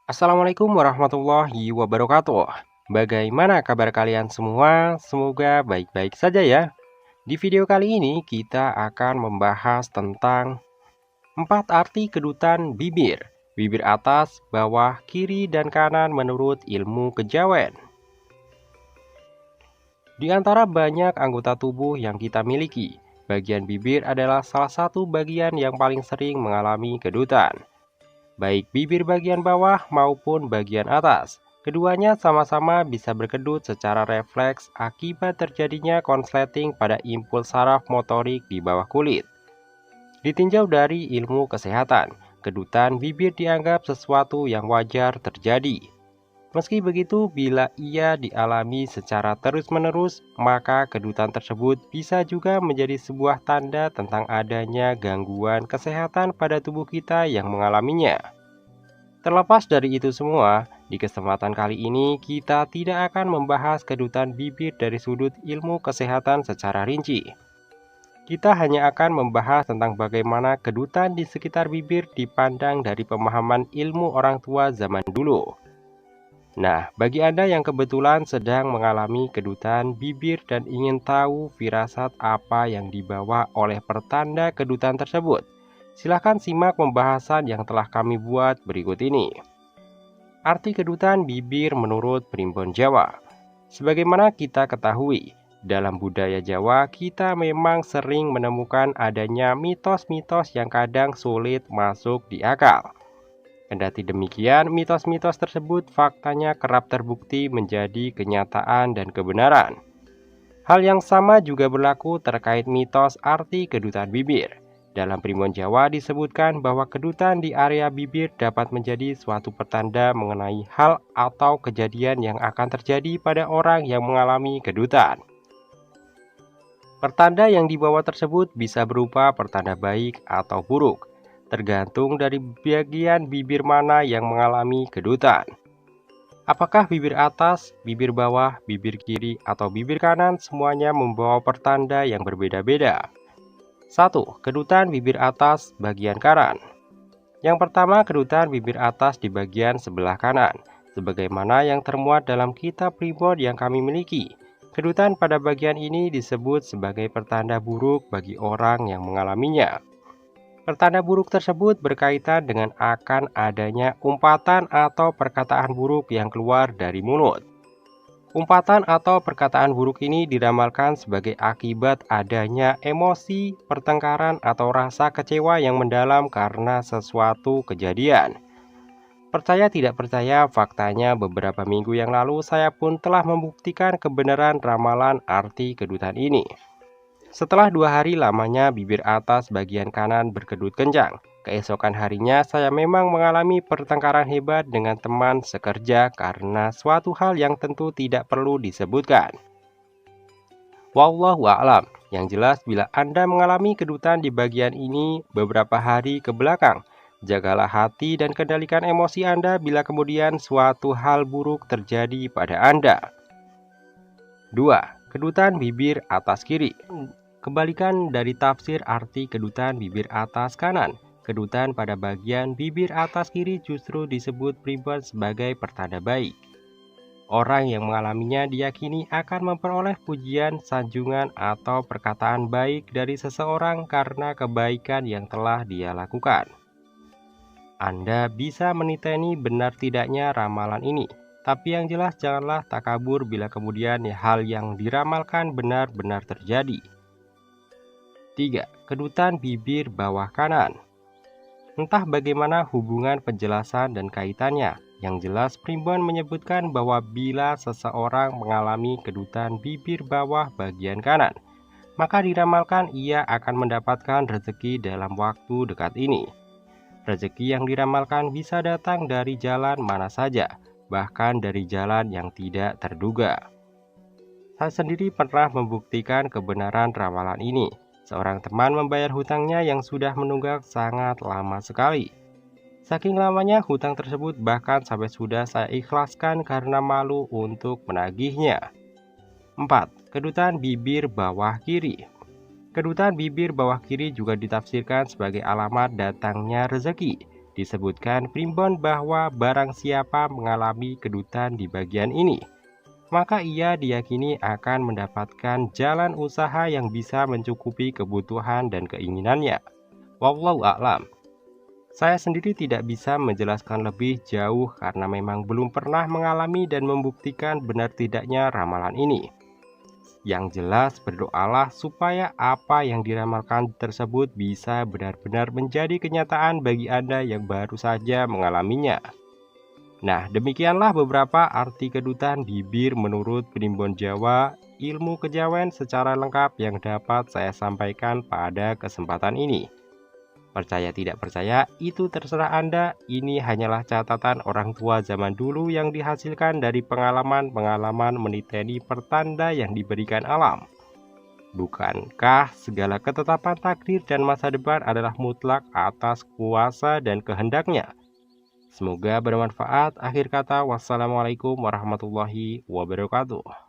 Assalamualaikum warahmatullahi wabarakatuh. Bagaimana kabar kalian semua? Semoga baik-baik saja ya. Di video kali ini kita akan membahas tentang 4 arti kedutan bibir. Bibir atas, bawah, kiri, dan kanan menurut ilmu kejawen. Di antara banyak anggota tubuh yang kita miliki, bagian bibir adalah salah satu bagian yang paling sering mengalami kedutan. Baik bibir bagian bawah maupun bagian atas. Keduanya sama-sama bisa berkedut secara refleks akibat terjadinya konsleting pada impuls saraf motorik di bawah kulit. Ditinjau dari ilmu kesehatan, kedutan bibir dianggap sesuatu yang wajar terjadi. Meski begitu, bila ia dialami secara terus-menerus, maka kedutan tersebut bisa juga menjadi sebuah tanda tentang adanya gangguan kesehatan pada tubuh kita yang mengalaminya. Terlepas dari itu semua, di kesempatan kali ini kita tidak akan membahas kedutan bibir dari sudut ilmu kesehatan secara rinci. Kita hanya akan membahas tentang bagaimana kedutan di sekitar bibir dipandang dari pemahaman ilmu orang tua zaman dulu. Nah, bagi Anda yang kebetulan sedang mengalami kedutan bibir dan ingin tahu firasat apa yang dibawa oleh pertanda kedutan tersebut, silahkan simak pembahasan yang telah kami buat berikut ini. Arti kedutan bibir menurut Primbon Jawa. Sebagaimana kita ketahui, dalam budaya Jawa kita memang sering menemukan adanya mitos-mitos yang kadang sulit masuk di akal. Kendati demikian, mitos-mitos tersebut faktanya kerap terbukti menjadi kenyataan dan kebenaran. Hal yang sama juga berlaku terkait mitos arti kedutan bibir. Dalam Primbon Jawa disebutkan bahwa kedutan di area bibir dapat menjadi suatu pertanda mengenai hal atau kejadian yang akan terjadi pada orang yang mengalami kedutan. Pertanda yang dibawa tersebut bisa berupa pertanda baik atau buruk, tergantung dari bagian bibir mana yang mengalami kedutan. Apakah bibir atas, bibir bawah, bibir kiri, atau bibir kanan semuanya membawa pertanda yang berbeda-beda? 1. Kedutan bibir atas bagian kanan. Yang pertama, kedutan bibir atas di bagian sebelah kanan. Sebagaimana yang termuat dalam kitab Primbon yang kami miliki, kedutan pada bagian ini disebut sebagai pertanda buruk bagi orang yang mengalaminya. Pertanda buruk tersebut berkaitan dengan akan adanya umpatan atau perkataan buruk yang keluar dari mulut. Umpatan atau perkataan buruk ini diramalkan sebagai akibat adanya emosi, pertengkaran, atau rasa kecewa yang mendalam karena sesuatu kejadian. Percaya tidak percaya, faktanya beberapa minggu yang lalu saya pun telah membuktikan kebenaran ramalan arti kedutan ini. Setelah 2 hari lamanya bibir atas bagian kanan berkedut kencang. Keesokan harinya saya memang mengalami pertengkaran hebat dengan teman sekerja karena suatu hal yang tentu tidak perlu disebutkan. Wallahu a'lam. Yang jelas bila Anda mengalami kedutan di bagian ini beberapa hari ke belakang, jagalah hati dan kendalikan emosi Anda bila kemudian suatu hal buruk terjadi pada Anda. 2. Kedutan bibir atas kiri. Kebalikan dari tafsir arti kedutan bibir atas kanan, kedutan pada bagian bibir atas kiri justru disebut Primbon sebagai pertanda baik. Orang yang mengalaminya diyakini akan memperoleh pujian, sanjungan, atau perkataan baik dari seseorang karena kebaikan yang telah dia lakukan. Anda bisa meniteni benar tidaknya ramalan ini, tapi yang jelas janganlah takabur bila kemudian hal yang diramalkan benar-benar terjadi. 3. Kedutan bibir bawah kanan. Entah bagaimana hubungan penjelasan dan kaitannya, yang jelas Primbon menyebutkan bahwa bila seseorang mengalami kedutan bibir bawah bagian kanan, maka diramalkan ia akan mendapatkan rezeki dalam waktu dekat ini. Rezeki yang diramalkan bisa datang dari jalan mana saja, bahkan dari jalan yang tidak terduga. Saya sendiri pernah membuktikan kebenaran ramalan ini. Seorang teman membayar hutangnya yang sudah menunggak sangat lama sekali. Saking lamanya hutang tersebut bahkan sampai sudah saya ikhlaskan karena malu untuk menagihnya. 4. Kedutan bibir bawah kiri. Kedutan bibir bawah kiri juga ditafsirkan sebagai alamat datangnya rezeki. disebutkan primbon bahwa barang siapa mengalami kedutan di bagian ini, maka ia diyakini akan mendapatkan jalan usaha yang bisa mencukupi kebutuhan dan keinginannya. Wallahu a'lam. Saya sendiri tidak bisa menjelaskan lebih jauh karena memang belum pernah mengalami dan membuktikan benar tidaknya ramalan ini. Yang jelas, berdoalah supaya apa yang diramalkan tersebut bisa benar-benar menjadi kenyataan bagi Anda yang baru saja mengalaminya. Nah, demikianlah beberapa arti kedutan bibir menurut Primbon Jawa, ilmu kejawen secara lengkap yang dapat saya sampaikan pada kesempatan ini. Percaya tidak percaya, itu terserah Anda. Ini hanyalah catatan orang tua zaman dulu yang dihasilkan dari pengalaman-pengalaman meniteni pertanda yang diberikan alam. Bukankah segala ketetapan takdir dan masa depan adalah mutlak atas kuasa dan kehendaknya? Semoga bermanfaat. Akhir kata, wassalamualaikum warahmatullahi wabarakatuh.